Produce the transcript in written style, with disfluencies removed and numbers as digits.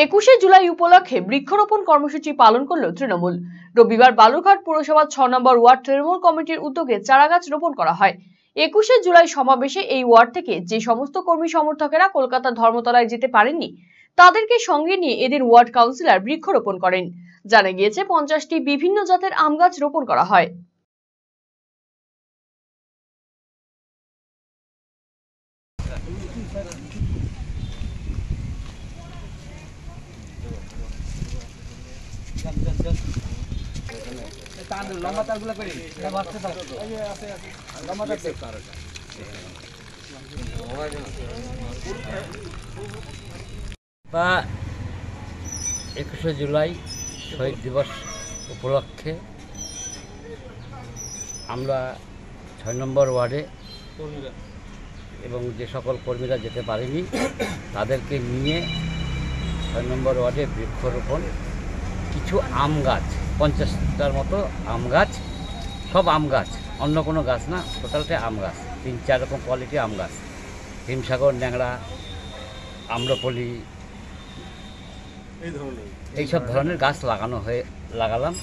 21শে জুলাই উপলক্ষে বৃক্ষরোপণ কর্মসূচি পালন করল তৃণমূল। রবিবার বালুরঘাট পুরসভার 6 নম্বর ওয়ার্ড তৃণমূল কমিটির উদ্যোগে চারাগাছ রোপণ করা হয়। 21শে জুলাই সমাবেশে এই ওয়ার্ড থেকে যে সমস্ত কর্মী সমর্থকেরা কলকাতার ধর্মতলায় যেতে পারেননি তাদেরকে সঙ্গে নিয়ে এদিন ওয়ার্ড কাউন্সিলর বৃক্ষরোপণ করেন। জানা গিয়েছে 50টি বিভিন্ন জাতের আম গাছ রোপণ করা হয়। লম্বা তারগুলো করে লম্বা তার 21শে জুলাই শহীদ দিবস উপলক্ষে আমরা 6 নম্বর ওয়ার্ডে এবং যে সকল কর্মীরা যেতে পারেনি তাদেরকে নিয়ে 6 নম্বর ওয়ার্ডে বৃক্ষরোপণ, কিছু আম গাছ 50টার মতো আম গাছ, সব আম গাছ, অন্য কোনো গাছ না, টোটালটা আম গাছ, 3-4 রকম কোয়ালিটি আম গাছ, হিমসাগর, ন্যাংরা, আম্রপলি, এইসব ধরনের গাছ লাগালাম।